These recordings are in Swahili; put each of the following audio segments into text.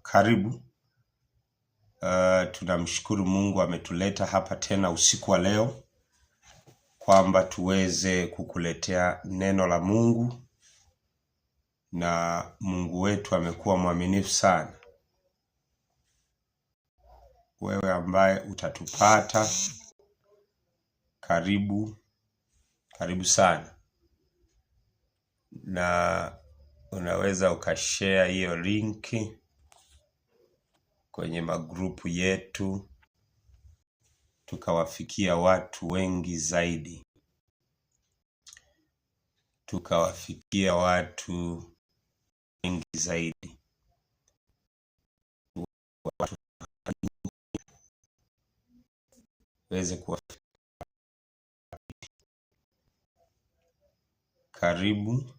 Karibu. Tunamshukuru Mungu ametuleta hapa tena usiku wa leo kwamba tuweze kukuletea neno la Mungu, na Mungu wetu amekuwa mwaminifu sana. Wewe ambaye utatupata, karibu sana, na unaweza ukashare hiyo linki kwenye magrupu yetu tukawafikia watu wengi zaidi. Weze kuwafikia. Karibu.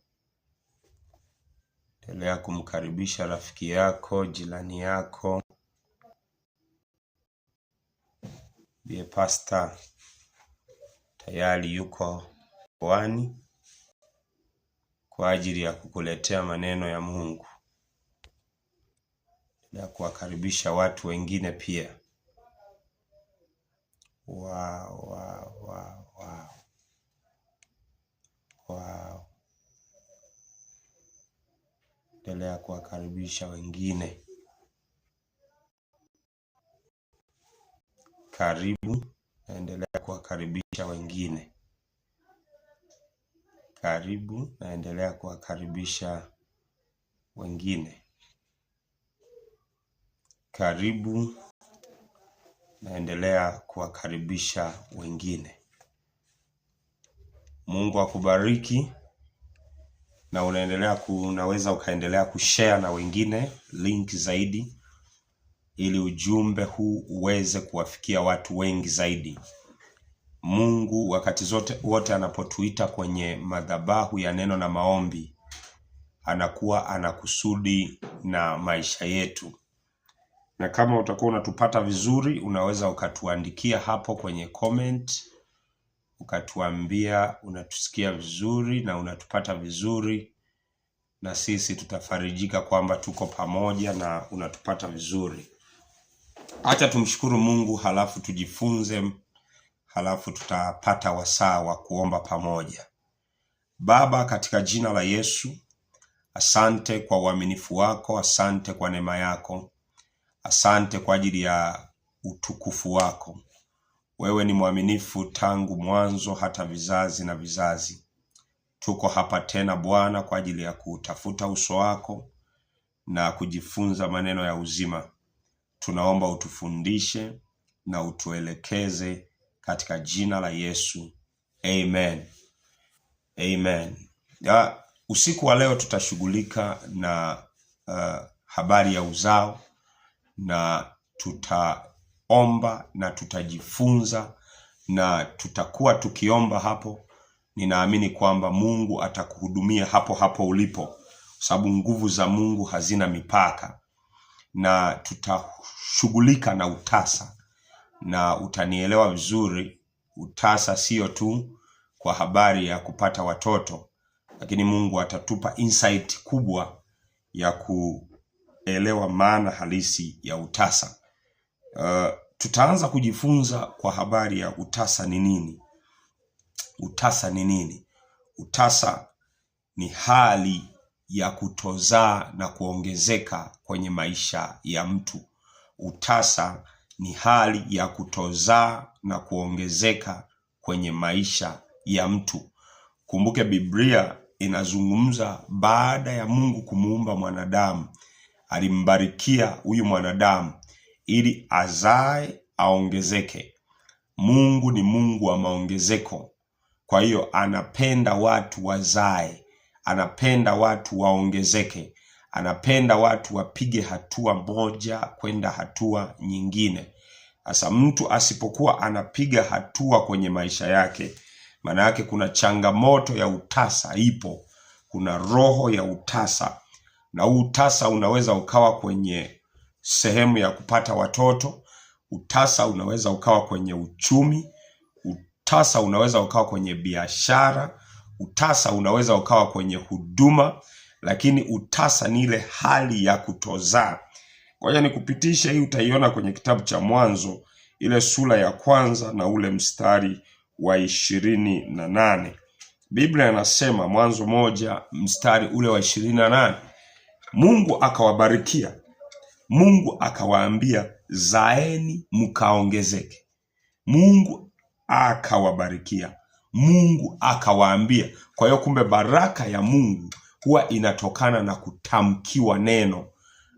Endelea kumkaribisha rafiki yako, jirani yako. Bie Pastor tayari yuko wani kwa ajili ya kukuletea maneno ya Mungu na kuwakaribisha watu wengine pia. Wow. Endelea kuwakaribisha wengine. Karibu, naendelea kuwakaribisha wengine. Karibu, naendelea kuwakaribisha wengine. Karibu, naendelea kuwakaribisha wengine. Mungu akubariki, na unaweza ukaendelea kushare na wengine link zaidi, ili ujumbe huu uweze kuwafikia watu wengi zaidi. Mungu wakati wote anapotuita kwenye madhabahu ya neno na maombi, anakuwa anakusudi na maisha yetu. Na kama utakuwa unatupata vizuri, unaweza ukatuandikia hapo kwenye comment, ukatuambia unatusikia vizuri na unatupata vizuri, na sisi tutafarijika kwamba tuko pamoja na unatupata vizuri. Acha tumshukuru Mungu, halafu tujifunze, halafu tutapata wasaa wa kuomba pamoja. Baba, katika jina la Yesu, asante kwa uaminifu wako, asante kwa neema yako, asante kwa ajili ya utukufu wako. Wewe ni mwaminifu tangu mwanzo hata vizazi na vizazi. Tuko hapa tena Bwana kwa ajili ya kutafuta uso wako na kujifunza maneno ya uzima. Tunaomba utufundishe na utuelekeze katika jina la Yesu. Amen. Usiku wa leo tutashughulika na habari ya uzao, na tutaomba na tutajifunza, na tutakuwa tukiomba hapo. Ninaamini kwamba Mungu atakuhudumia hapo ulipo, sababu nguvu za Mungu hazina mipaka. Na tutashughulika na utasa, na utanielewa vizuri. Utasa sio tu kwa habari ya kupata watoto, lakini Mungu atatupa insight kubwa ya kuelewa maana halisi ya utasa. Tutaanza kujifunza kwa habari ya utasa ni nini. Utasa ni nini? Utasa ni hali ya kutozaa na kuongezeka kwenye maisha ya mtu. Utasa ni hali ya kutozaa na kuongezeka kwenye maisha ya mtu. Kumbuke Biblia inazungumza baada ya Mungu kumuumba mwanadamu, alimbarikia huyu mwanadamu ili azae, aongezeke. Mungu ni Mungu wa maongezeko. Kwa hiyo anapenda watu wazae, anapenda watu waongezeke, anapenda watu wapige hatua moja kwenda hatua nyingine. Sasa mtu asipokuwa anapiga hatua kwenye maisha yake, maana yake kuna changamoto ya utasa ipo. Kuna roho ya utasa, na utasa unaweza ukawa kwenye sehemu ya kupata watoto. Utasa unaweza ukawa kwenye uchumi. Utasa unaweza ukawa kwenye biashara. Utasa unaweza ukawa kwenye huduma, lakini utasa ni ile hali ya kutozaa. Ngoja nikupitishe, hii utaiona kwenye kitabu cha Mwanzo ile sura ya 1 na ule mstari wa 28. Biblia inasema, Mwanzo 1 mstari ule wa 28, Mungu akawabarikia. Mungu akawaambia, zaeni mkaongezeke. Mungu akawabarikia. Mungu akawaambia. Kwa hiyo kumbe baraka ya Mungu huwa inatokana na kutamkiwa neno,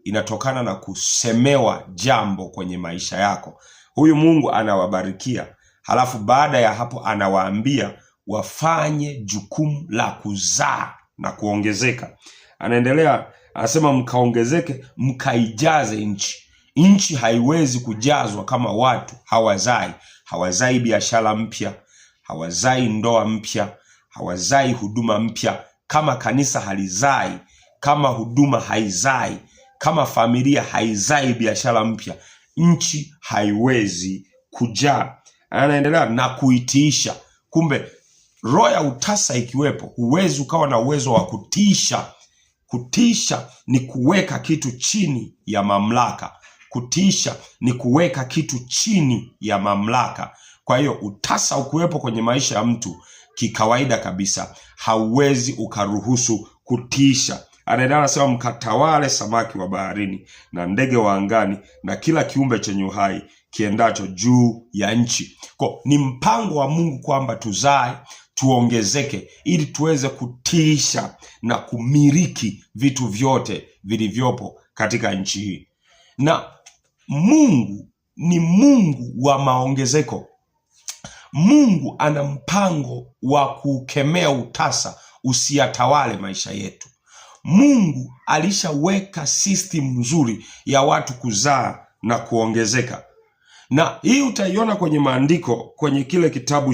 inatokana na kusemewa jambo kwenye maisha yako. Huyu Mungu anawabarikia, halafu baada ya hapo anawaambia wafanye jukumu la kuzaa na kuongezeka. Anaendelea, anasema mkaongezeke, mkaijaze nchi. Nchi haiwezi kujazwa kama watu hawazai. Hawazai biashara mpya, hawazai ndoa mpya, hawazai huduma mpya. Kama kanisa halizai, kama huduma haizai, kama familia haizai biashara mpya, nchi haiwezi kujaa. Anaendelea na kuitiisha. Kumbe roho ya utasa ikiwepo, huwezi ukawa na uwezo wa kutisha. Kutisha ni kuweka kitu chini ya mamlaka. Kutisha ni kuweka kitu chini ya mamlaka. Kwa hiyo utasa ukiwepo kwenye maisha ya mtu, kikawaida kabisa hauwezi ukaruhusu kutisha. Anaendelea anasema, mkatawale samaki wa baharini na ndege wa angani na kila kiumbe chenye uhai kiendacho juu ya nchi. Kwa ni mpango wa Mungu kwamba tuzae, tuongezeke, ili tuweze kutisha na kumiliki vitu vyote vilivyopo katika nchi hii. Na Mungu ni Mungu wa maongezeko. Mungu ana mpango wa kukemea utasa usiyatawale maisha yetu. Mungu alishaweka system nzuri ya watu kuzaa na kuongezeka. Na hii utaiona kwenye maandiko, kwenye kile kitabu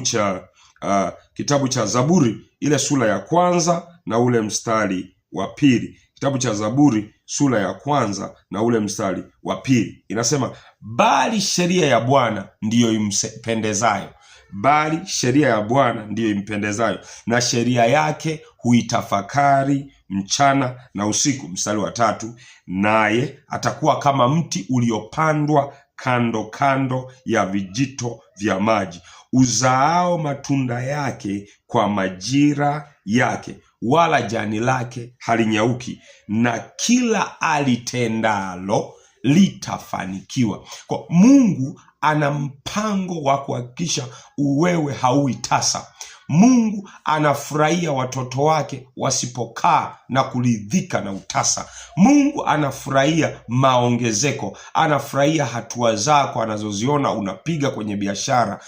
cha Zaburi ile sura ya 1 na ule mstari wa 2. Kitabu cha Zaburi sura ya 1 na ule mstari wa 2 inasema, bali sheria ya Bwana ndiyo impendezayo. Bali sheria ya Bwana ndiyo impendezayo, na sheria yake huitafakari mchana na usiku. Mstari wa 3, naye atakuwa kama mti uliopandwa kando kando ya vijito vya maji, uzaao matunda yake kwa majira yake, wala jani lake halinyauki, na kila alitendalo litafanikiwa. Kwa Mungu ana mpango wa kuhakikisha wewe hauitasa. Mungu anafurahia watoto wake wasipokaa na kuridhika na utasa. Mungu anafurahia maongezeko, anafurahia hatua zako anazoziona unapiga kwenye biashara.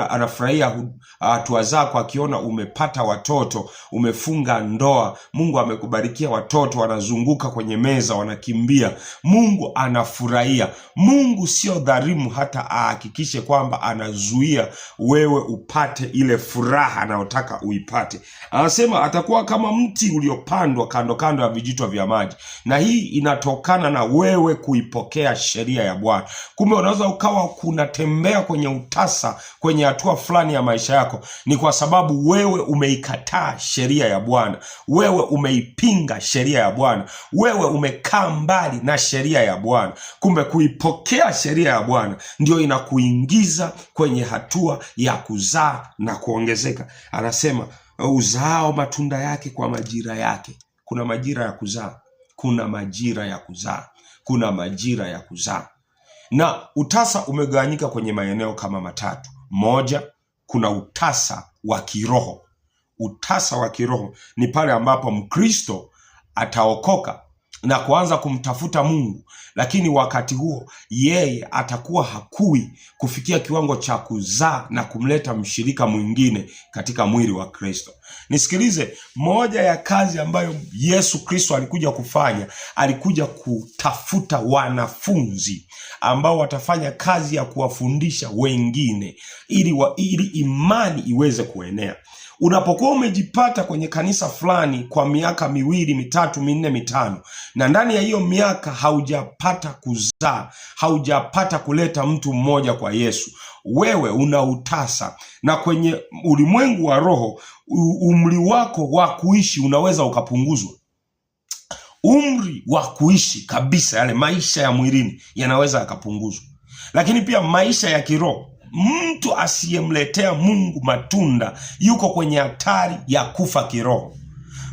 Anafurahia hatua zako akiona umepata watoto, umefunga ndoa, Mungu amekubarikia watoto wanazunguka kwenye meza wanakimbia. Mungu anafurahia. Mungu sio dhalimu hata ahakikishe kwamba anazuia wewe upate ile furaha anayotaka uipate. Anasema atakuwa kama mti uliopandwa kando kando ya vijito vya maji. Na hii inatokana na wewe kuipokea sheria ya Bwana. Kumbe unaweza ukawa kunatembea kwenye utasa kwenye hatua fulani ya maisha yako, ni kwa sababu wewe umeikataa sheria ya Bwana. Wewe umeipinga sheria ya Bwana. Wewe umekaa mbali na sheria ya Bwana. Kumbe kuipokea sheria ya Bwana ndio inakuingiza kwenye hatua ya kuzaa na kuongezeka. Anasema uzao matunda yake kwa majira yake. Kuna majira ya kuzaa, kuna majira ya kuzaa, kuna majira ya kuzaa. Na utasa umegawanyika kwenye maeneo kama matatu. Moja, kuna utasa wa kiroho. Utasa wa kiroho ni pale ambapo Mkristo ataokoka na kuanza kumtafuta Mungu, lakini wakati huo yeye atakuwa hakui kufikia kiwango cha kuzaa na kumleta mshirika mwingine katika mwili wa Kristo. Nisikilize, moja ya kazi ambayo Yesu Kristo alikuja kufanya, alikuja kutafuta wanafunzi ambao watafanya kazi ya kuwafundisha wengine ili imani iweze kuenea. Unapokuwa umejipata kwenye kanisa fulani kwa miaka 2, 3, 4, 5, na ndani ya hiyo miaka haujapata kuzaa, haujapata kuleta mtu mmoja kwa Yesu, wewe una utasa. Na kwenye ulimwengu wa roho, umri wako wa kuishi unaweza ukapunguzwa. umri wa kuishi kabisa, yale maisha ya mwilini yanaweza yakapunguzwa. Lakini pia maisha ya kiroho, mtu asiyemletea Mungu matunda yuko kwenye hatari ya kufa kiroho.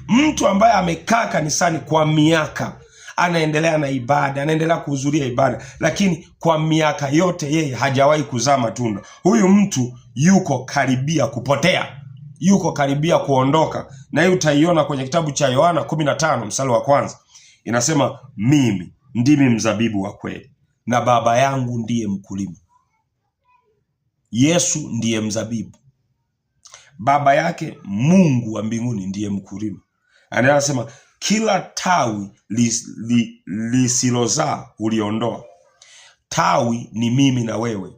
Mtu ambaye amekaa kanisani kwa miaka, anaendelea na ibada, anaendelea kuhudhuria ibada, lakini kwa miaka yote yeye hajawahi kuzaa matunda, huyu mtu yuko karibia kupotea, yuko karibia kuondoka. Na hii utaiona kwenye kitabu cha Yohana 15 mstari wa 1. Inasema, mimi ndimi mzabibu wa kweli na Baba yangu ndiye mkulima. Yesu ndiye mzabibu, baba yake Mungu wa mbinguni ndiye mkulima. Anasema kila tawi lisilozaa uliondoa. Tawi ni mimi na wewe,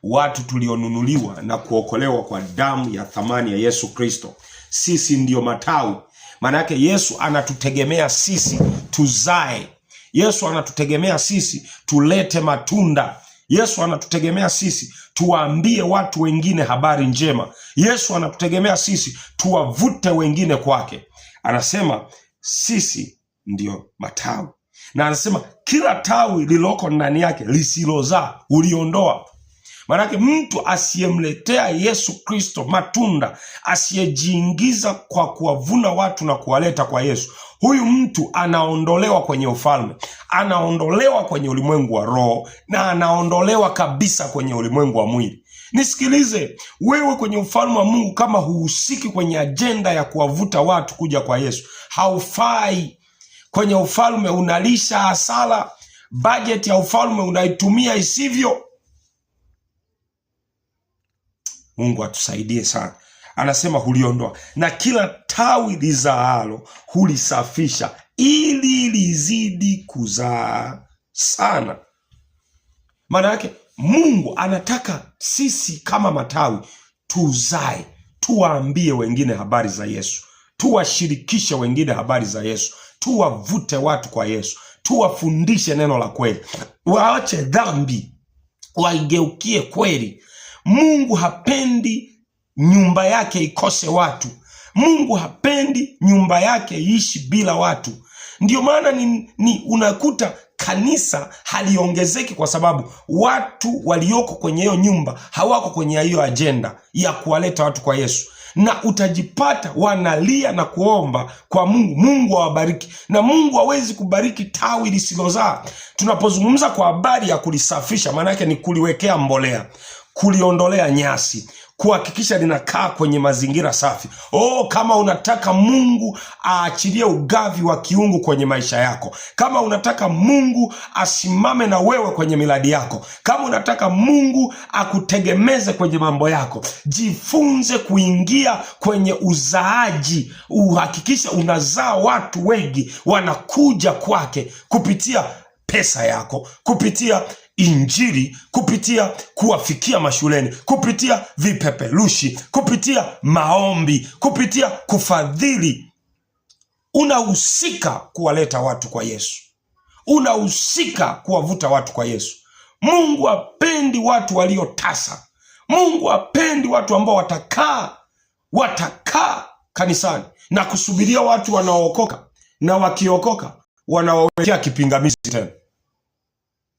watu tulionunuliwa na kuokolewa kwa damu ya thamani ya Yesu Kristo. Sisi ndio matawi. Maana yake Yesu anatutegemea sisi tuzae. Yesu anatutegemea sisi tulete matunda. Yesu anatutegemea sisi tuwaambie watu wengine habari njema. Yesu anatutegemea sisi tuwavute wengine kwake. Anasema sisi ndio matawi, na anasema kila tawi lililoko ndani yake lisilozaa uliondoa. Maanake mtu asiyemletea Yesu Kristo matunda, asiyejiingiza kwa kuwavuna watu na kuwaleta kwa Yesu, huyu mtu anaondolewa kwenye ufalme, anaondolewa kwenye ulimwengu wa roho, na anaondolewa kabisa kwenye ulimwengu wa mwili. Nisikilize, wewe kwenye ufalme wa Mungu kama huhusiki kwenye ajenda ya kuwavuta watu kuja kwa Yesu, haufai. Kwenye ufalme unalisha hasara, bajeti ya ufalme unaitumia isivyo. Mungu atusaidie sana. Anasema huliondoa, na kila tawi lizaalo hulisafisha ili lizidi kuzaa sana. Maana yake Mungu anataka sisi kama matawi tuzae, tuwaambie wengine habari za Yesu, tuwashirikishe wengine habari za Yesu, tuwavute watu kwa Yesu, tuwafundishe neno la kweli, waache dhambi, waigeukie kweli. Mungu hapendi nyumba yake ikose watu. Mungu hapendi nyumba yake iishi bila watu. Ndio maana unakuta kanisa haliongezeki, kwa sababu watu walioko kwenye hiyo nyumba hawako kwenye hiyo ajenda ya kuwaleta watu kwa Yesu. Na utajipata wanalia na kuomba kwa Mungu, Mungu awabariki. Na Mungu hawezi kubariki tawi lisilozaa. Tunapozungumza kwa habari ya kulisafisha, maana yake ni kuliwekea mbolea, kuliondolea nyasi, kuhakikisha linakaa kwenye mazingira safi. Kama unataka Mungu aachilie ugavi wa kiungu kwenye maisha yako, kama unataka Mungu asimame na wewe kwenye miradi yako, kama unataka Mungu akutegemeze kwenye mambo yako, jifunze kuingia kwenye uzaaji. Uhakikisha unazaa watu wengi wanakuja kwake kupitia pesa yako, kupitia Injili, kupitia kuwafikia mashuleni, kupitia vipeperushi, kupitia maombi, kupitia kufadhili. Unahusika kuwaleta watu kwa Yesu, unahusika kuwavuta watu kwa Yesu. Mungu hapendi watu waliotasa. Mungu hapendi watu ambao watakaa kanisani na kusubiria watu wanaookoka, na wakiokoka wanawawekea kipingamizi tena.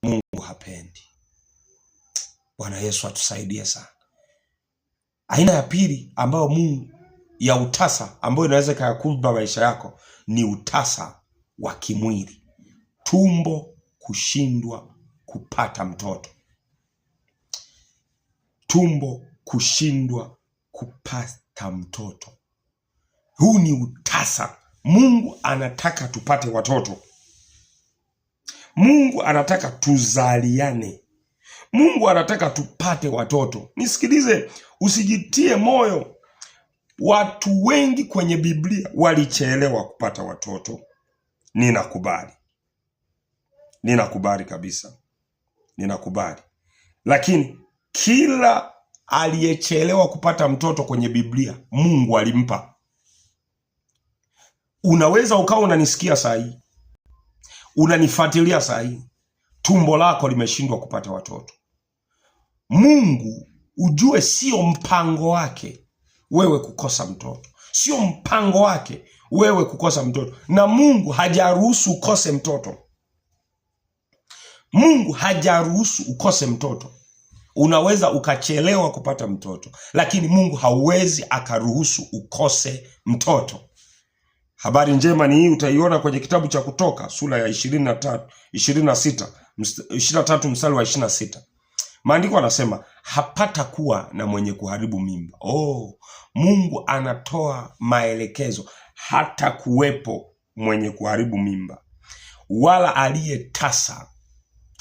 Mungu hapendi. Bwana Yesu atusaidie sana. Aina ya pili ambayo Mungu ya utasa ambayo inaweza kuyakumba maisha yako ni utasa wa kimwili. Tumbo kushindwa kupata mtoto. Tumbo kushindwa kupata mtoto. Huu ni utasa. Mungu anataka tupate watoto. Mungu anataka tuzaliane. Mungu anataka tupate watoto. Nisikilize, usijitie moyo. Watu wengi kwenye Biblia walichelewa kupata watoto. Ninakubali kabisa. Ninakubali. Lakini kila aliyechelewa kupata mtoto kwenye Biblia, Mungu alimpa. Unaweza ukawa unanisikia saa hii, unanifuatilia saa hii, tumbo lako limeshindwa kupata watoto. Mungu ujue sio mpango wake wewe kukosa mtoto. Sio mpango wake wewe kukosa mtoto, na Mungu hajaruhusu ukose mtoto. Mungu hajaruhusu ukose mtoto. Unaweza ukachelewa kupata mtoto, lakini Mungu hawezi akaruhusu ukose mtoto. Habari njema ni hii, utaiona kwenye kitabu cha Kutoka sura ya 23 mstari wa 26. Maandiko anasema hapata kuwa na mwenye kuharibu mimba. Mungu anatoa maelekezo, hata kuwepo mwenye kuharibu mimba, wala aliye tasa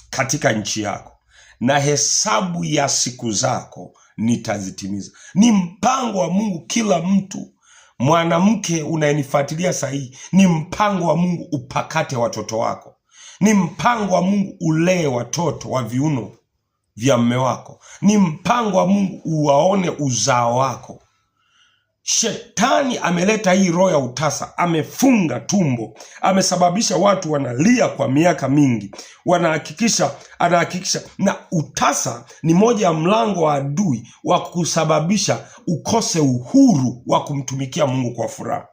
katika nchi yako, na hesabu ya siku zako nitazitimiza. Ni mpango wa Mungu. Kila mtu, mwanamke unayenifuatilia sahihi, ni mpango wa Mungu upakate watoto wako. Ni mpango wa Mungu ulee watoto wa viuno vya mume wako. Ni mpango wa Mungu uwaone uzao wako. Shetani ameleta hii roho ya utasa, amefunga tumbo, amesababisha watu wanalia kwa miaka mingi, anahakikisha. Na utasa ni moja ya mlango wa adui wa kusababisha ukose uhuru wa kumtumikia Mungu kwa furaha.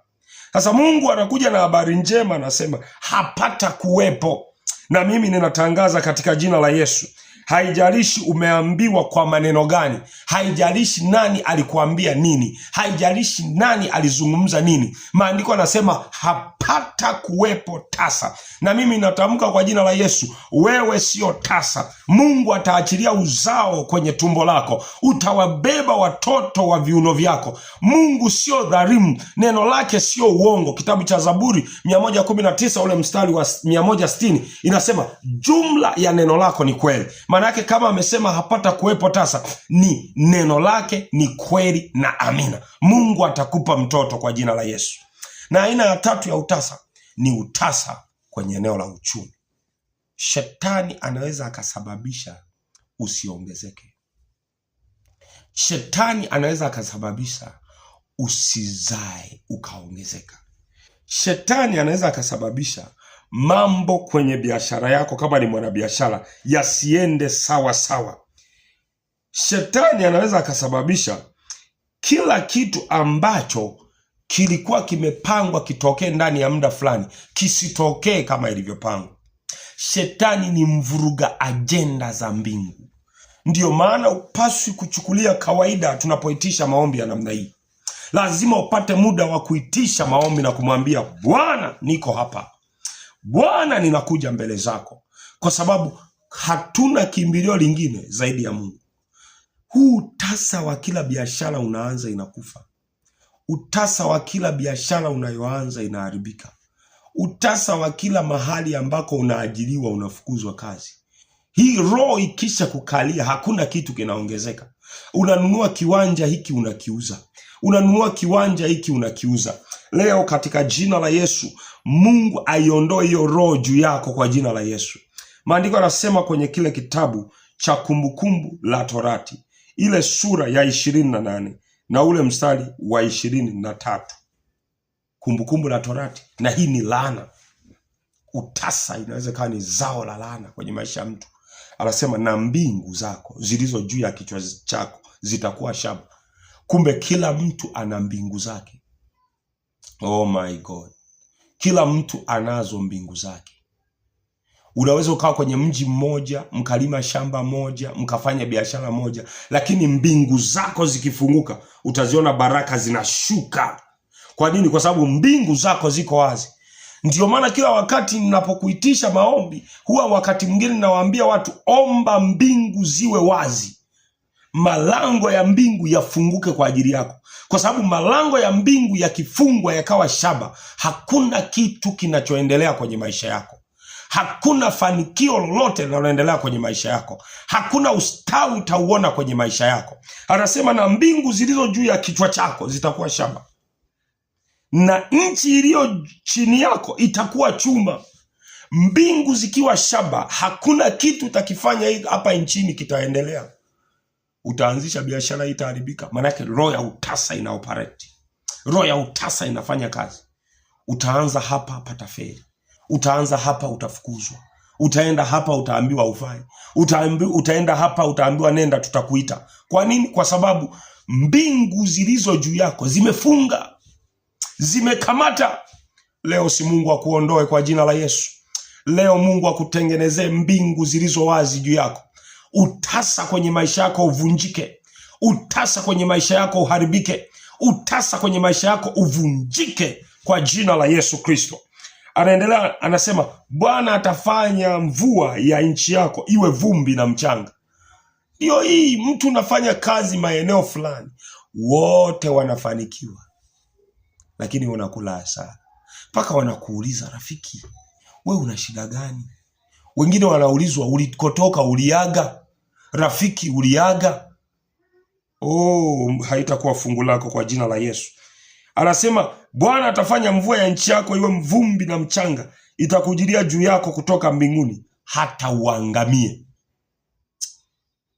Sasa Mungu anakuja na habari njema, anasema hapata kuwepo. Na mimi ninatangaza katika jina la Yesu, haijalishi umeambiwa kwa maneno gani, haijalishi nani alikuambia nini, haijalishi nani alizungumza nini, maandiko yanasema hapata kuwepo tasa. Na mimi natamka kwa jina la Yesu, wewe sio tasa. Mungu ataachilia uzao kwenye tumbo lako, utawabeba watoto wa viuno vyako. Mungu sio dhalimu, neno lake sio uongo. Kitabu cha Zaburi 119 ule mstari wa 160 inasema jumla ya neno lako ni kweli. Maana yake kama amesema hapata kuwepo tasa, ni neno lake ni kweli na amina. Mungu atakupa mtoto kwa jina la Yesu. Na aina ya tatu ya utasa ni utasa kwenye eneo la uchumi. Shetani anaweza akasababisha usiongezeke. Shetani anaweza akasababisha usizae ukaongezeka. Shetani anaweza akasababisha mambo kwenye biashara yako, kama ni mwanabiashara, yasiende sawa sawa. Shetani anaweza akasababisha kila kitu ambacho kilikuwa kimepangwa kitokee ndani ya muda fulani kisitokee kama ilivyopangwa. Shetani ni mvuruga ajenda za mbingu. Ndiyo maana upaswi kuchukulia kawaida tunapoitisha maombi ya namna hii. Lazima upate muda wa kuitisha maombi na kumwambia Bwana, niko hapa. Bwana, ninakuja mbele zako, kwa sababu hatuna kimbilio lingine zaidi ya Mungu. Huu utasa wa kila biashara unaanza inakufa. Utasa wa kila biashara unayoanza inaharibika. Utasa wa kila mahali ambako unaajiriwa unafukuzwa kazi. Hii roho ikisha kukalia, hakuna kitu kinaongezeka. Unanunua kiwanja hiki unakiuza, unanunua kiwanja hiki unakiuza. Leo katika jina la Yesu, Mungu aiondoe hiyo roho juu yako kwa jina la Yesu. Maandiko yanasema kwenye kile kitabu cha Kumbukumbu la Torati, ile sura ya 28 na ule mstari wa 23. Kumbukumbu la Torati, na hii ni laana. Utasa inaweza kuwa ni zao la laana kwenye maisha ya mtu. Anasema na mbingu zako zilizo juu ya kichwa chako zitakuwa shaba. Kumbe kila mtu ana mbingu zake. Oh my God. Kila mtu anazo mbingu zake. Unaweza ukawa kwenye mji mmoja, mkalima shamba moja, mkafanya biashara moja, lakini mbingu zako zikifunguka, utaziona baraka zinashuka. Kwa nini? Kwa sababu mbingu zako ziko wazi. Ndiyo maana kila wakati ninapokuitisha maombi, huwa wakati mwingine nawaambia watu, omba mbingu ziwe wazi. Malango ya mbingu yafunguke kwa ajili yako. Kwa sababu malango ya mbingu yakifungwa yakawa shaba, hakuna kitu kinachoendelea kwenye maisha yako. Hakuna fanikio lolote linaloendelea kwenye maisha yako. Hakuna ustawi utauona kwenye maisha yako. Anasema na mbingu zilizo juu ya kichwa chako zitakuwa shaba, na nchi iliyo chini yako itakuwa chuma. Mbingu zikiwa shaba, hakuna kitu utakifanya hapa nchini kitaendelea. Utaanzisha biashara itaharibika. Manake roho ya utasa ina operate. Roho ya utasa inafanya kazi. Utaanza hapa patafeli. Utaanza hapa utafukuzwa. Utaenda hapa utaambiwa ufai. Utaenda hapa utaambiwa nenda tutakuita. Kwa nini? Kwa sababu mbingu zilizo juu yako zimefunga, zimekamata. Leo si Mungu akuondoe kwa jina la Yesu. Leo Mungu akutengenezee mbingu zilizo wazi juu yako. Utasa kwenye maisha yako uvunjike. Utasa kwenye maisha yako uharibike. Utasa kwenye maisha yako uvunjike kwa jina la Yesu Kristo. Anaendelea anasema, Bwana atafanya mvua ya nchi yako iwe vumbi na mchanga. Ndio hii, mtu unafanya kazi maeneo fulani, wote wanafanikiwa, lakini unakula hasara. Mpaka wanakuuliza, rafiki, wewe una shida gani? Wengine wanaulizwa, ulikotoka uliaga? Rafiki, uliaga? Haitakuwa fungu lako kwa jina la Yesu. Anasema Bwana atafanya mvua ya nchi yako iwe mvumbi na mchanga, itakujilia juu yako kutoka mbinguni hata uangamie.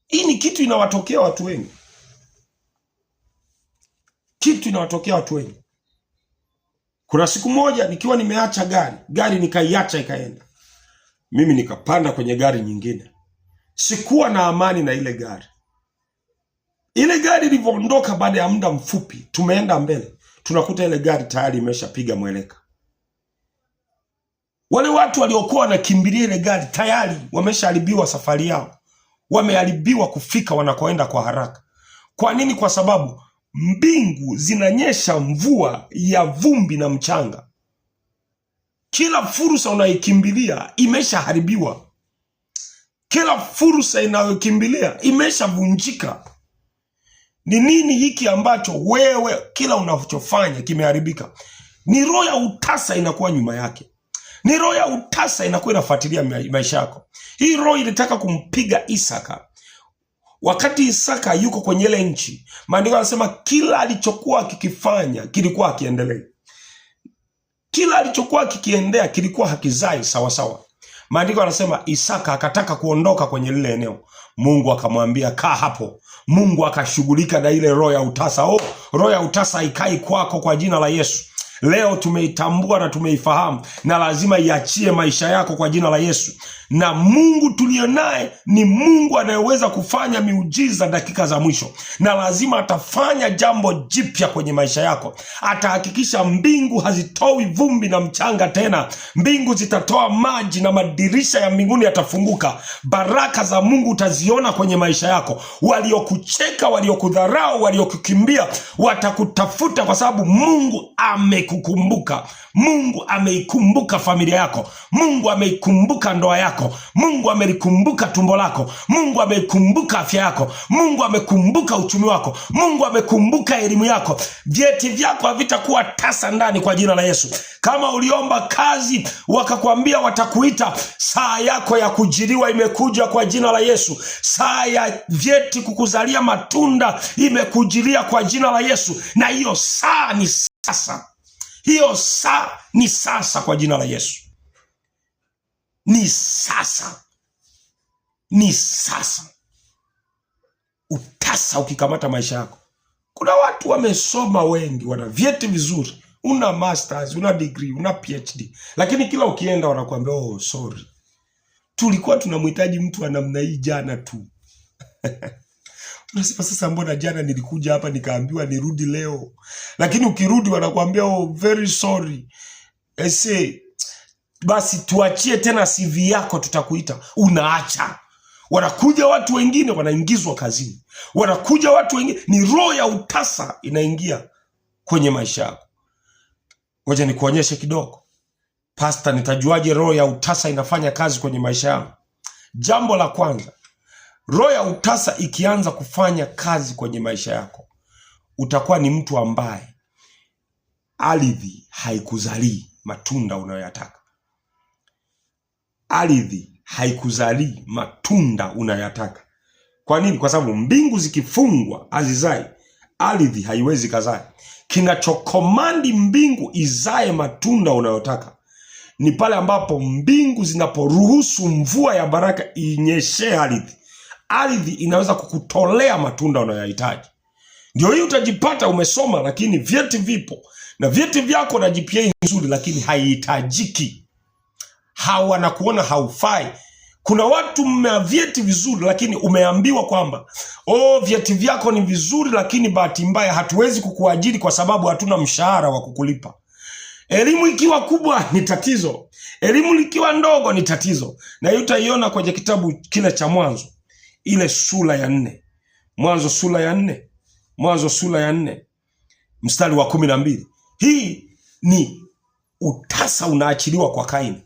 Hii ni kitu inawatokea watu wengi. Kitu inawatokea watu wengi. Kuna siku moja nikiwa nimeacha gari nikaiacha ikaenda. Mimi nikapanda kwenye gari nyingine. Sikuwa na amani na ile gari. Ile gari ilivyoondoka, baada ya muda mfupi tumeenda mbele, tunakuta ile gari tayari imeshapiga mweleka. Wale watu waliokuwa wanakimbilia ile gari tayari wameshaharibiwa safari yao. Wameharibiwa kufika wanakoenda kwa haraka. Kwa nini? Kwa sababu mbingu zinanyesha mvua ya vumbi na mchanga. Kila fursa unaikimbilia imeshaharibiwa. Kila fursa inayokimbilia imeshavunjika. Ni nini hiki ambacho wewe kila unachofanya kimeharibika? Ni roho ya utasa inakuwa nyuma yake. Ni roho ya utasa inakuwa inafuatilia maisha yako. Hii roho ilitaka kumpiga Isaka. Wakati Isaka yuko kwenye ile nchi, maandiko yanasema kila alichokuwa kikifanya kilikuwa hakiendelei. Kila alichokuwa kikiendea kilikuwa hakizai sawa sawa. Maandiko yanasema Isaka akataka kuondoka kwenye lile eneo. Mungu akamwambia, kaa hapo. Mungu akashughulika na ile roho ya utasa. Roho ya utasa haikai kwako kwa jina la Yesu. Leo tumeitambua na tumeifahamu, na lazima iachie maisha yako kwa jina la Yesu. Na Mungu tulionaye ni Mungu anayeweza kufanya miujiza dakika za mwisho, na lazima atafanya jambo jipya kwenye maisha yako. Atahakikisha mbingu hazitoi vumbi na mchanga tena. Mbingu zitatoa maji na madirisha ya mbinguni yatafunguka. Baraka za Mungu utaziona kwenye maisha yako. Waliokucheka, waliokudharau, waliokukimbia watakutafuta, kwa sababu Mungu amekukumbuka. Mungu ameikumbuka familia yako. Mungu ameikumbuka ndoa yako. Mungu amelikumbuka tumbo lako. Mungu ameikumbuka afya yako. Mungu amekumbuka uchumi wako. Mungu amekumbuka elimu yako. Vyeti vyako havitakuwa tasa ndani kwa jina la Yesu. Kama uliomba kazi wakakwambia watakuita, saa yako ya kujiriwa imekuja kwa jina la Yesu. Saa ya vyeti kukuzalia matunda imekujilia kwa jina la Yesu. Na hiyo saa ni sasa. Hiyo saa ni sasa kwa jina la Yesu. Ni sasa. Ni sasa. Utasa ukikamata maisha yako. Kuna watu wamesoma wengi, wana vyeti vizuri. Una masters, una degree, una PhD. Lakini kila ukienda wanakuambia, sorry, tulikuwa tunamhitaji mtu wa namna hii jana tu. Unasema, sasa mbona jana nilikuja hapa nikaambiwa nirudi leo? Lakini ukirudi wanakuambia, very sorry. Basi tuachie tena CV yako, tutakuita. Unaacha. Wanakuja watu wengine wanaingizwa kazini. Wanakuja watu wengine. Ni roho ya utasa inaingia kwenye maisha yako. Ngoja nikuonyeshe kidogo. Pastor, nitajuaje roho ya utasa inafanya kazi kwenye maisha yangu? Jambo la kwanza, roho ya utasa ikianza kufanya kazi kwenye maisha yako, utakuwa ni mtu ambaye ardhi haikuzalii matunda unayoyataka. Ardhi haikuzalii matunda unayoyataka. Kwa nini? Kwa sababu mbingu zikifungwa hazizai, ardhi haiwezi kazaa. Kinachokomandi mbingu izae matunda unayotaka ni pale ambapo mbingu zinaporuhusu mvua ya baraka inyeshe ardhi. Ardhi inaweza kukutolea matunda unayohitaji. Ndio hii utajipata umesoma lakini vyeti vipo, na vyeti vyako na GPA nzuri lakini haihitajiki. Hawa na kuona haufai. Kuna watu mmea vyeti vizuri lakini umeambiwa kwamba vyeti vyako ni vizuri lakini bahati mbaya hatuwezi kukuajiri kwa sababu hatuna mshahara wa kukulipa. Elimu ikiwa kubwa ni tatizo, elimu ikiwa ndogo ni tatizo. Na hiyo utaiona kwenye kitabu kile cha Mwanzo, ile sura ya 4. Mwanzo sura ya 4. Mwanzo sura ya 4 mstari wa 12. Hii ni utasa unaachiliwa kwa Kaini.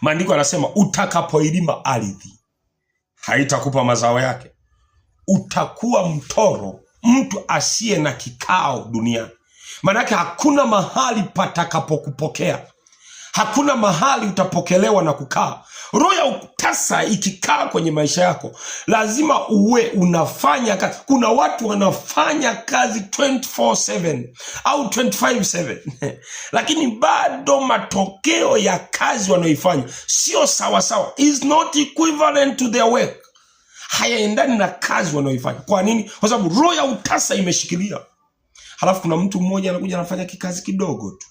Maandiko yanasema utakapoilima ardhi haitakupa mazao yake. Utakuwa mtoro, mtu asiye na kikao duniani. Maanake hakuna mahali patakapokupokea. Hakuna mahali utapokelewa na kukaa. Roho ya utasa ikikaa kwenye maisha yako, lazima uwe unafanya kazi. Kuna watu wanafanya kazi 24/7 au 25/7 lakini bado matokeo ya kazi wanaoifanya sio sawasawa, is not equivalent to their work. Hayaendani na kazi wanaoifanya. Kwa nini? Kwa sababu roho ya utasa imeshikilia. Halafu kuna mtu mmoja anakuja anafanya kikazi kidogo tu,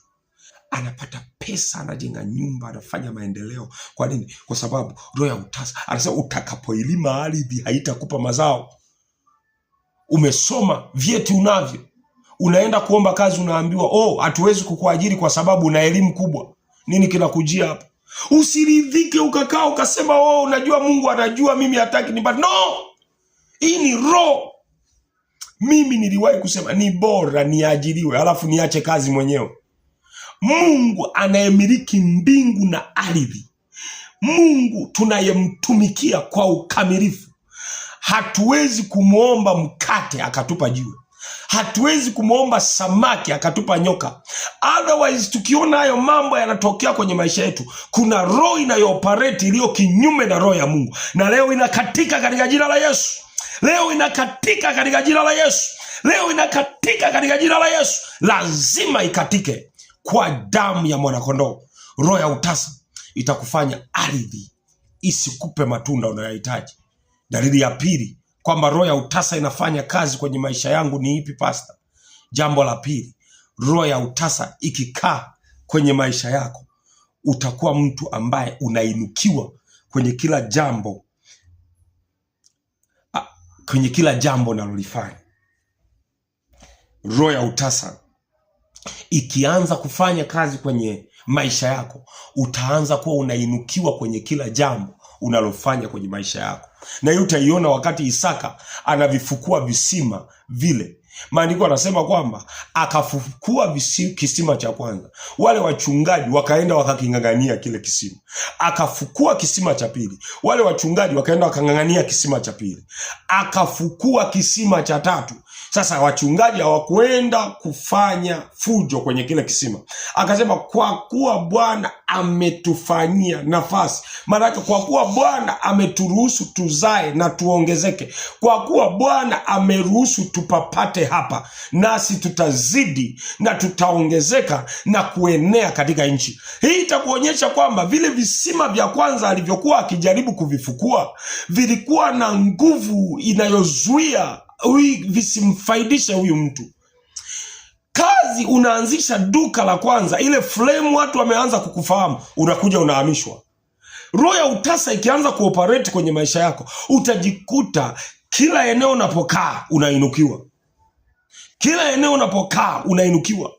anapata pesa, anajenga nyumba, anafanya maendeleo. Kwa nini? Kwa sababu roho ya utasa. Anasema utakapoilima ardhi haitakupa mazao. Umesoma, vyeti unavyo, unaenda kuomba kazi, unaambiwa hatuwezi kukuajiri kwa sababu una elimu kubwa. Nini kinakujia hapo? Usiridhike ukakaa ukasema unajua Mungu anajua, mimi hataki nipate. No! Hii ni roho. Mimi niliwahi kusema ni bora niajiriwe alafu niache kazi mwenyewe. Mungu anayemiliki mbingu na ardhi, Mungu tunayemtumikia kwa ukamilifu, hatuwezi kumuomba mkate akatupa jiwe. Hatuwezi kumuomba samaki akatupa nyoka. Otherwise, tukiona hayo mambo yanatokea kwenye maisha yetu, kuna roho inayooperate iliyo kinyume na roho ya Mungu. Na leo inakatika katika jina la Yesu. Leo inakatika katika jina la Yesu. Leo inakatika katika jina la Yesu. Lazima ikatike kwa damu ya mwanakondoo. Roho ya utasa itakufanya ardhi isikupe matunda unayohitaji. Dalili ya pili kwamba roho ya utasa inafanya kazi kwenye maisha yangu ni ipi, pastor? Jambo la pili, roho ya utasa ikikaa kwenye maisha yako, utakuwa mtu ambaye unainukiwa kwenye kila jambo, unalolifanya. Roho ya utasa ikianza kufanya kazi kwenye maisha yako, utaanza kuwa unainukiwa kwenye kila jambo unalofanya kwenye maisha yako. Na hiyo utaiona wakati Isaka anavifukua visima vile. Maandiko anasema kwamba akafukua kisima cha kwanza, wale wachungaji wakaenda wakakingangania kile kisima. Akafukua kisima cha pili, wale wachungaji wakaenda wakangangania kisima cha pili. Akafukua kisima cha tatu. Sasa wachungaji hawakuenda kufanya fujo kwenye kile kisima. Akasema kwa kuwa Bwana ametufanyia nafasi. Maana kwa kuwa Bwana ameturuhusu tuzae na tuongezeke. Kwa kuwa Bwana ameruhusu tupapate hapa, nasi tutazidi na tutaongezeka na kuenea katika nchi. Hii itakuonyesha kwamba vile visima vya kwanza alivyokuwa akijaribu kuvifukua vilikuwa na nguvu inayozuia visimfaidishe huyu mtu. Kazi unaanzisha duka la kwanza, ile flame watu wameanza kukufahamu, unakuja unahamishwa. Roho ya utasa ikianza kuoperate kwenye maisha yako, utajikuta kila eneo unapokaa unainukiwa. Kila eneo unapokaa unainukiwa.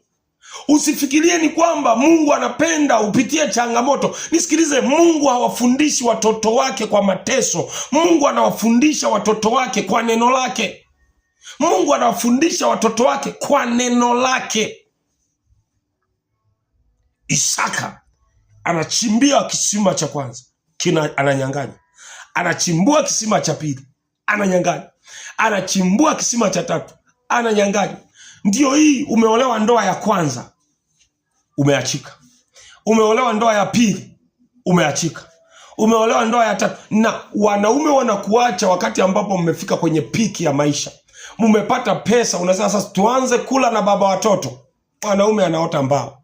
Usifikirie ni kwamba Mungu anapenda upitie changamoto. Nisikilize, Mungu hawafundishi watoto wake kwa mateso. Mungu anawafundisha watoto wake kwa neno lake. Mungu anawafundisha watoto wake kwa neno lake. Isaka anachimbia kisima cha kwanza, ananyang'anya. Anachimbua kisima cha pili, ananyang'anya. Anachimbua kisima cha tatu, ananyang'anya. Ndio hii, umeolewa ndoa ya kwanza, umeachika. Umeolewa ndoa ya pili, umeachika. Umeolewa ndoa ya tatu. Na wanaume wanakuacha wakati ambapo mmefika kwenye piki ya maisha. Mmepata pesa, unasema sasa tuanze kula na baba watoto. Wanaume anaota mbao.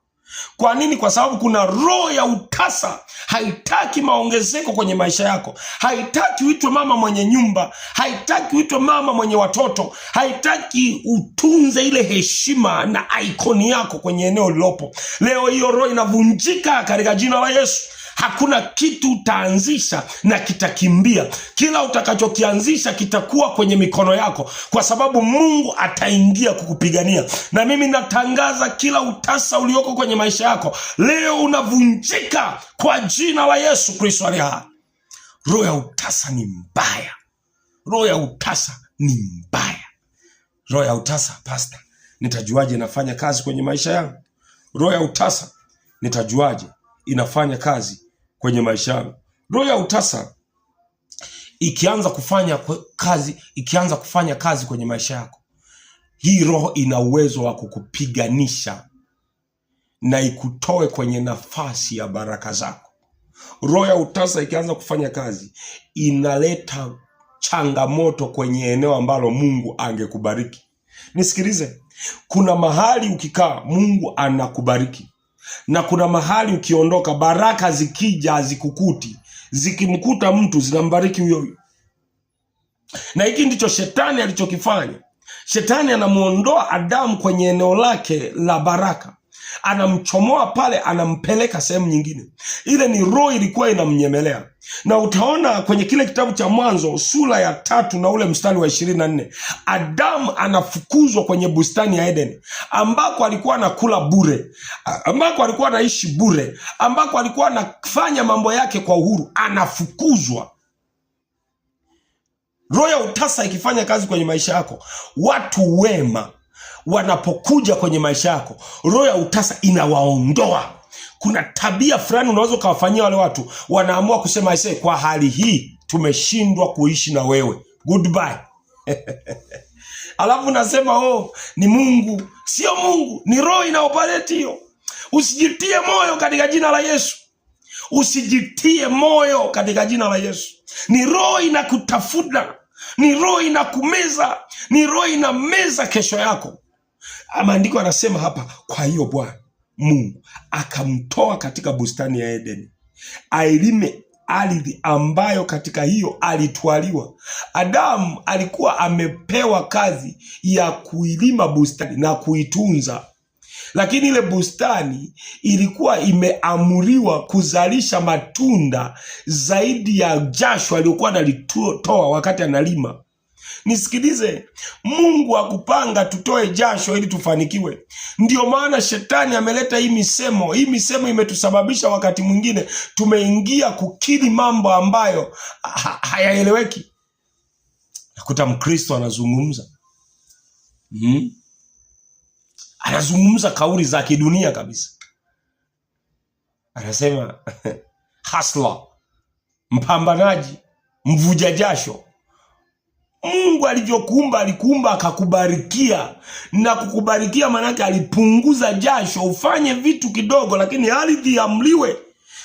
Kwa nini? Kwa sababu kuna roho ya utasa. Haitaki maongezeko kwenye maisha yako. Haitaki uitwe mama mwenye nyumba. Haitaki uitwe mama mwenye watoto. Haitaki utunze ile heshima na ikoni yako kwenye eneo lilopo. Leo hiyo roho inavunjika katika jina la Yesu. Hakuna kitu utaanzisha na kitakimbia. Kila utakachokianzisha kitakuwa kwenye mikono yako, kwa sababu Mungu ataingia kukupigania. Na mimi natangaza kila utasa ulioko kwenye maisha yako leo unavunjika kwa jina la Yesu Kristo aliye hai. Roho ya utasa ni mbaya. Roho ya utasa ni mbaya. Roho ya utasa, pastor, nitajuaje inafanya kazi kwenye maisha yangu? Roho ya utasa nitajuaje inafanya kazi kwenye maisha yangu? Roho ya utasa ikianza kufanya kazi kwenye maisha yako, hii roho ina uwezo wa kukupiganisha na ikutoe kwenye nafasi ya baraka zako. Roho ya utasa ikianza kufanya kazi, inaleta changamoto kwenye eneo ambalo Mungu angekubariki. Nisikilize, kuna mahali ukikaa Mungu anakubariki, na kuna mahali ukiondoka baraka zikija hazikukuti, zikimkuta mtu zinambariki huyo huyo. Na hiki ndicho shetani alichokifanya. Shetani anamuondoa Adamu kwenye eneo lake la baraka, anamchomoa pale, anampeleka sehemu nyingine. Ile ni roho ilikuwa inamnyemelea. Na utaona kwenye kile kitabu cha Mwanzo sura ya 3 na ule mstari wa 24, Adamu anafukuzwa kwenye bustani ya Edeni, ambako alikuwa anakula bure, ambako alikuwa anaishi bure, ambako alikuwa anafanya mambo yake kwa uhuru. Anafukuzwa. Roho ya utasa ikifanya kazi kwenye maisha yako, watu wema wanapokuja kwenye maisha yako, roho ya utasa inawaondoa. Kuna tabia fulani unaweza ukawafanyia wale watu, wanaamua kusema aisee, kwa hali hii tumeshindwa kuishi na wewe, goodbye. Alafu nasema ni Mungu. Sio Mungu, ni roho inaoperate hiyo. Usijitie moyo katika jina la Yesu. Usijitie moyo katika jina la Yesu. Ni roho inakutafuta, ni roho inakumeza, ni roho inameza kesho yako. Maandiko anasema hapa, kwa hiyo Bwana Mungu akamtoa katika bustani ya Edeni ailime ardhi ambayo katika hiyo alitwaliwa. Adamu alikuwa amepewa kazi ya kuilima bustani na kuitunza, lakini ile bustani ilikuwa imeamuriwa kuzalisha matunda zaidi ya jasho aliyokuwa analitoa wakati analima. Nisikilize, Mungu hakupanga tutoe jasho ili tufanikiwe. Ndio maana shetani ameleta hii misemo. Hii misemo imetusababisha wakati mwingine tumeingia kukiri mambo ambayo hayaeleweki. Nakuta Mkristo anazungumza anazungumza kauli za kidunia kabisa. Anasema hustler, mpambanaji, mvuja jasho. Mungu alivyokuumba, alikuumba akakubarikia, na kukubarikia manake alipunguza jasho, ufanye vitu kidogo lakini ardhi iamliwe.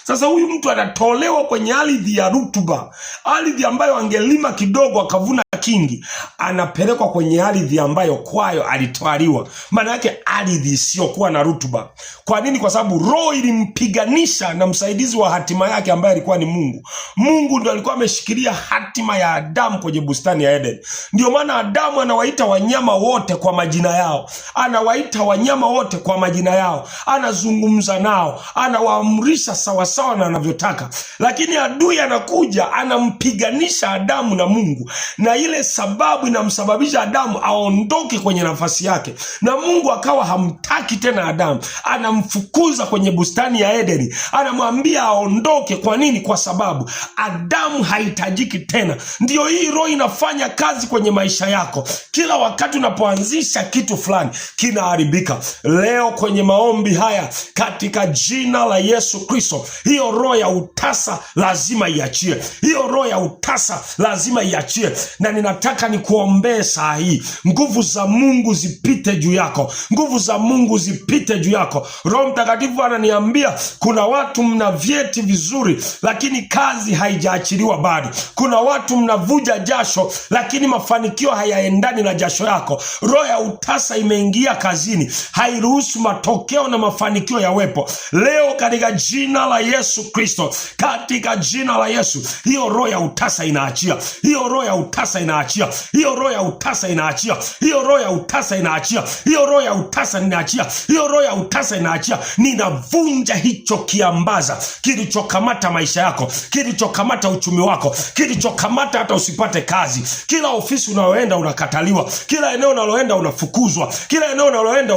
Sasa huyu mtu anatolewa kwenye ardhi ya rutuba, ardhi ambayo angelima kidogo akavuna kingi, anapelekwa kwenye ardhi ambayo kwayo alitwaliwa, maana yake ardhi isiyokuwa na rutuba. Kwa nini? Kwa sababu roho ilimpiganisha na msaidizi wa hatima yake ambaye alikuwa ni Mungu. Mungu ndio alikuwa ameshikilia hatima ya Adamu kwenye bustani ya Eden. Ndio maana Adamu anawaita wanyama wote kwa majina yao, anawaita wanyama wote kwa majina yao, anazungumza nao, anawaamrisha sawasawa na anavyotaka. Lakini adui anakuja, anampiganisha Adamu na Mungu, na ile sababu inamsababisha Adamu aondoke kwenye nafasi yake, na Mungu akawa hamtaki tena Adamu, anamfukuza kwenye bustani ya Edeni, anamwambia aondoke. Kwa nini? Kwa sababu Adamu hahitajiki tena. Ndio hii roho inafanya kazi kwenye maisha yako. Kila wakati unapoanzisha kitu fulani kinaharibika. Leo kwenye maombi haya katika jina la Yesu Kristo, hiyo roho ya utasa lazima iachie. Hiyo roho ya utasa lazima iachie. Na ninataka nikuombee saa hii, nguvu za Mungu zipite juu yako, nguvu za Mungu zipite juu yako. Roho Mtakatifu ananiambia kuna watu mna vyeti vizuri lakini kazi haijaachiliwa bado. Kuna watu mnavuja jasho lakini mafanikio hayaendani na jasho yako. Roho ya utasa imeingia kazini, hairuhusu matokeo na mafanikio yawepo. Leo katika jina la Yesu Kristo, katika jina la Yesu, hiyo roho ya utasa inaachia. Hiyo roho ya utasa inaachia. Hiyo roho ya utasa inaachia. Hiyo roho ya utasa inaachia. Hiyo roho ya utasa inaachia. Hiyo roho ya utasa inaachia. Ninavunja hicho kiambaza kilichokamata maisha yako, kilichokamata uchumi wako, kilichokamata hata usipate kazi. Kila ofisi unayoenda unakataliwa, kila eneo unaloenda unafukuzwa, kila eneo unaloenda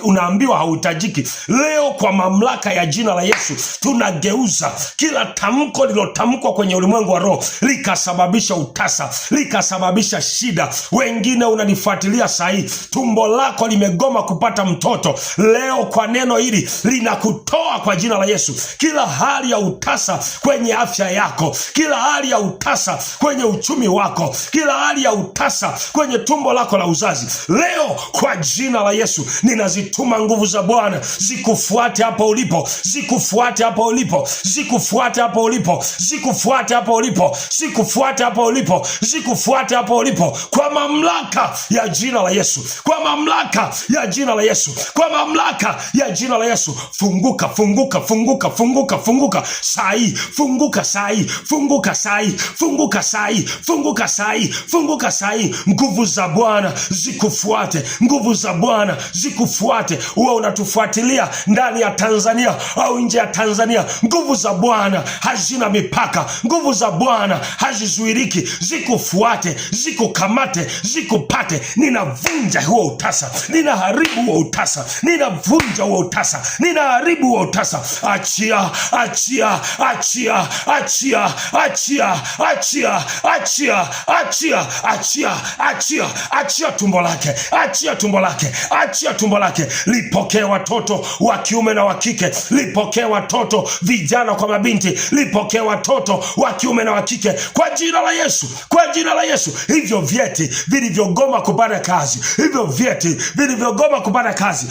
unaambiwa hauhitajiki. Leo kwa mamlaka ya jina la Yesu tunageuza kila tamko lilotamkwa kwenye ulimwengu wa roho likasababisha utasa, likasababisha shida. Wengine unanifuatilia sahi, tumbo lako limegoma kupata mtoto. Leo kwa neno hili linakutoa kwa jina la Yesu. Kila hali ya utasa kwenye afya yako, kila hali ya utasa kwenye uchumi wako, kila hali ya utasa kwenye tumbo lako la uzazi, leo kwa jina la Yesu ninazituma nguvu za Bwana zikufuate hapo ulipo, zikufuate hapo ulipo, zikufuate hapo ulipo, zikufuate hapo ulipo, zikufuate hapo ulipo, zikufuate hapo ulipo, kwa mamlaka ya jina la Yesu, kwa mamlaka ya jina la Yesu, kwa mamlaka ya jina la Yesu. Funguka, funguka, funguka, funguka, funguka sai, funguka sai, funguka sai, funguka sai, funguka sai, funguka sai. Nguvu za Bwana zikufuate, nguvu za Bwana zikufuate. Uwe unatufuatilia ndani ya Tanzania au nje ya Tanzania, nguvu za Bwana hazina mipaka, nguvu za Bwana hazizuiriki. Zikufuate, zikukamate, zikupate. Ninavunja huo utasa, ninaharibu huo utasa, ninavunja huo utasa, ninaharibu huo utasa. Achia, achia, achia, achia, achia, achia, achia, achia, achia, achia, achia tumbo lake, achia tumbo lake, achia tumbo lake. Lipokee watoto wa kiume na wa kike, lipokee watoto vijana kwa mabinti, lipokee watoto wa kiume na wa kike kwa jina la Yesu, kwa jina la Yesu. Hivyo vyeti vilivyogoma kupata kazi, hivyo vyeti vilivyogoma kupata kazi,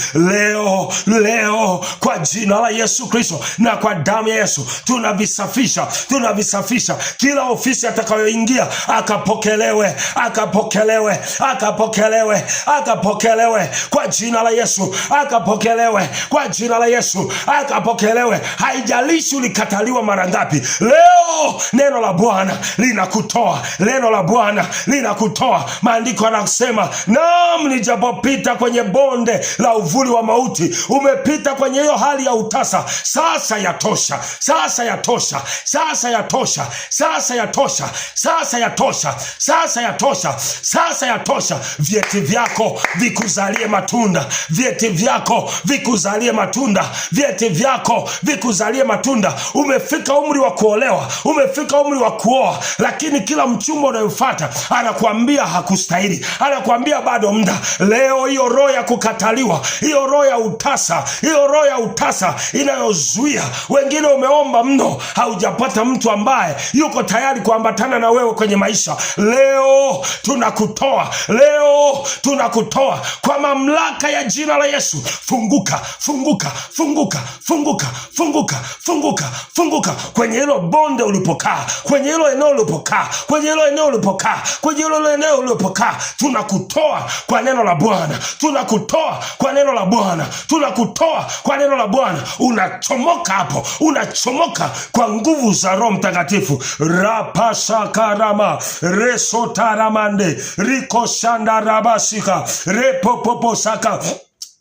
leo kwa jina la Yesu Kristo na kwa damu ya Yesu tunavisafisha, tunavisafisha. Kila ofisi atakayoingia akapokelewe, akapokelewe, akapokelewe, akapokelewe kwa jina la Yesu, akapokelewe kwa jina la Yesu, akapokelewe. Haijalishi ulikataliwa mara ngapi, leo neno la Bwana linakutoa, neno la Bwana linakutoa. Maandiko yanasema, naam, nijapopita kwenye bonde la uvuli wa mauti. Umepita kwenye hiyo hali ya utasa, sasa yatosha, sasa yatosha, sasa yatosha, sasa yatosha, sasa yatosha, sasa yatosha, sasa yatosha. Vyeti vyako vikuzalie matunda, vyeti vyako vikuzalie matunda, vyeti vyako vikuzalie matunda. Umefika umri wa kuolewa, umefika umri wa kuoa, lakini kila mchumba unayofuata anakuambia hakustahili, anakuambia bado muda. Leo hiyo roho ya kukataliwa, hiyo roho ya utasa, hiyo roho ya utasa inayozuia wengine, umeomba mno haujapata mtu ambaye yuko tayari kuambatana na wewe kwenye maisha, leo tunakutoa, leo tunakutoa kwa mamlaka ya jina la Yesu. Funguka, funguka, funguka, funguka, funguka, funguka, funguka kwenye hilo bonde ulipokaa, kwenye hilo eneo ulipokaa, kwenye hilo eneo ulipokaa, kwenye hilo eneo ulipokaa. Tunakutoa kwa neno la Bwana, tunakutoa kwa neno la Bwana, tunakutoa kwa neno la Bwana. Unachomoka hapo, unachomoka kwa nguvu za Roho Mtakatifu. Rapashakarama resotaramande rikoshandarabasika repopoposaka.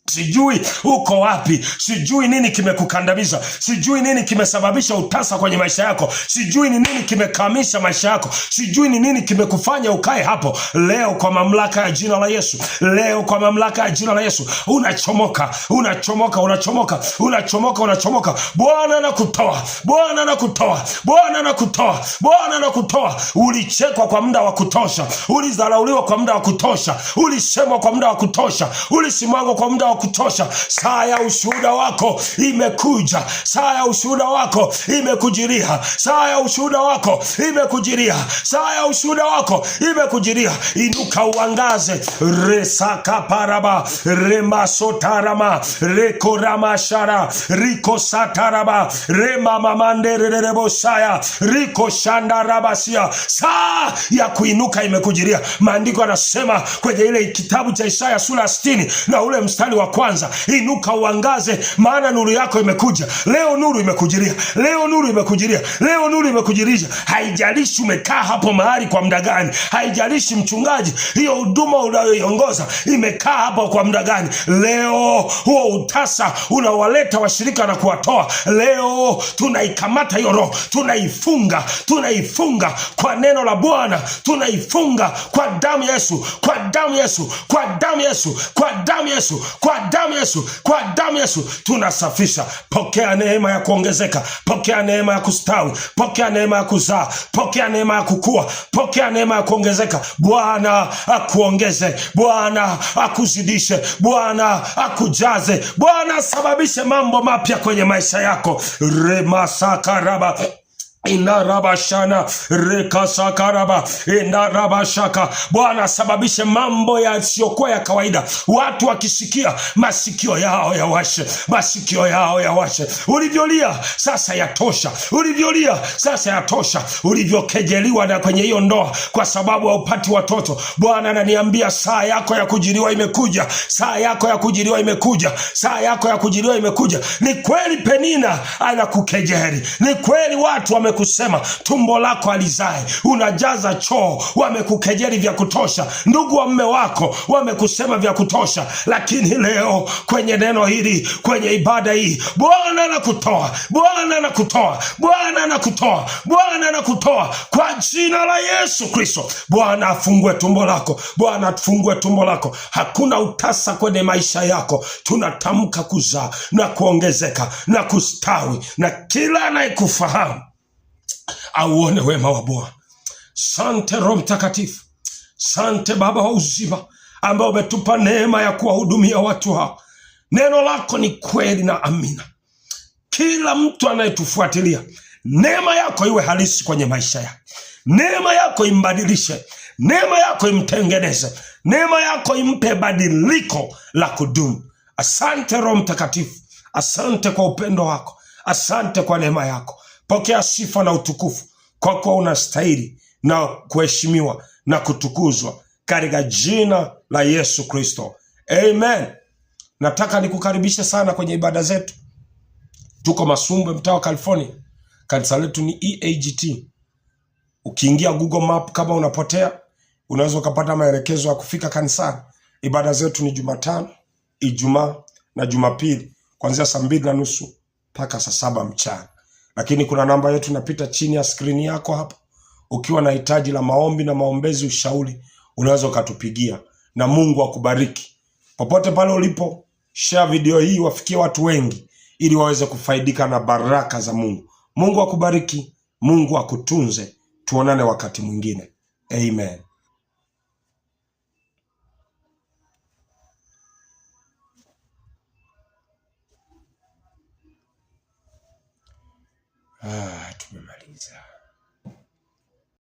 Sijui uko wapi, sijui nini kimekukandamiza, sijui nini kimesababisha utasa kwenye maisha yako, sijui ni nini kimekamisha maisha yako, sijui ni nini kimekufanya ukae hapo. Leo kwa mamlaka ya jina la Yesu, leo kwa mamlaka ya jina la Yesu unachomoka, unachomoka, unachomoka, unachomoka, unachomoka. Bwana anakutoa, Bwana anakutoa, Bwana anakutoa, Bwana anakutoa. Ulichekwa kwa muda wa kutosha, ulidharauliwa kwa muda wa kutosha, ulisemwa kwa muda wa kutosha, ulisimangwa kwa muda wa kutosha. Saa ya ushuhuda wako imekuja, saa ya ushuhuda wako imekujiria, saa ya ushuhuda wako imekujiria, saa ya ushuhuda wako imekujiria. Inuka uangaze. Resaka paraba remasotarama rekoramashara rikosataraba remamamandererebosaya rikoshandarabasia. Saa ya kuinuka imekujiria. Maandiko yanasema kwenye ile kitabu cha Isaya sura 60 na ule mstari wa wa kwanza, inuka uangaze, maana nuru yako imekuja. Leo nuru imekujiria, leo nuru imekujiria, leo nuru imekujirisha. Haijalishi umekaa hapo mahali kwa muda gani, haijalishi mchungaji, hiyo huduma unayoiongoza imekaa hapo kwa muda gani. Leo huo utasa unawaleta washirika na kuwatoa, leo tunaikamata hiyo roho, tunaifunga kwa neno la Bwana, tunaifunga kwa damu ya Yesu, kwa damu ya Yesu, kwa damu ya Yesu, kwa damu ya Yesu, kwa damu ya Yesu, kwa damu ya Yesu. Tunasafisha. Pokea neema ya kuongezeka, pokea neema ya kustawi, pokea neema ya kuzaa, pokea neema ya kukua, pokea neema ya kuongezeka. Bwana akuongeze, Bwana akuzidishe, Bwana akujaze, Bwana asababishe mambo mapya kwenye maisha yako. Remasakaraba inarabashana rekasakaraba inarabashaka. Bwana sababishe mambo yasiyokuwa ya kawaida. Watu wakisikia masikio yao yawashe, masikio yao yawashe. Ulivyolia sasa yatosha, ulivyolia sasa yatosha. Ulivyokejeliwa na kwenye hiyo ndoa kwa sababu haupati watoto, Bwana ananiambia saa yako ya kujiriwa imekuja, saa yako ya kujiriwa imekuja, saa yako ya kujiriwa imekuja. Ni kweli Penina anakukejeli, ni kweli watu wamekusema tumbo lako alizae, unajaza choo, wamekukejeli vya kutosha, ndugu wa mume wako wamekusema vya kutosha, lakini leo kwenye neno hili, kwenye ibada hii, Bwana anakutoa, Bwana anakutoa, Bwana anakutoa, Bwana anakutoa kwa jina la Yesu Kristo. Bwana afungue tumbo lako, Bwana afungue tumbo lako. Hakuna utasa kwenye maisha yako. Tunatamka kuzaa na kuongezeka na kustawi, na kila anayekufahamu auone wema wa Bwana. Sante Roho Mtakatifu, sante Baba wa uzima, ambao umetupa neema ya kuwahudumia watu hao. Neno lako ni kweli na amina. Kila mtu anayetufuatilia, neema yako iwe halisi kwenye maisha yake. Neema yako imbadilishe, neema yako imtengeneze, neema yako impe badiliko la kudumu. Asante Roho Mtakatifu, asante kwa upendo wako, asante kwa neema yako. Pokea sifa na utukufu, kwa kuwa unastahili na kuheshimiwa na kutukuzwa, katika jina la Yesu Kristo, amen. Nataka nikukaribishe sana kwenye ibada zetu. Tuko Masumbwe, mtaa wa California. Kanisa letu ni EAGT. Ukiingia Google Map kama unapotea, unaweza ukapata maelekezo ya kufika kanisani. Ibada zetu ni Jumatano, Ijumaa na Jumapili, kuanzia 2:30 mpaka 7 mchana. Lakini kuna namba yetu inapita chini ya skrini yako hapa. Ukiwa na hitaji la maombi na maombezi, ushauri, unaweza ukatupigia, na Mungu akubariki. Popote pale ulipo, share video hii wafikie watu wengi ili waweze kufaidika na baraka za Mungu. Mungu akubariki, Mungu akutunze. Tuonane wakati mwingine. Amen. Tumemaliza.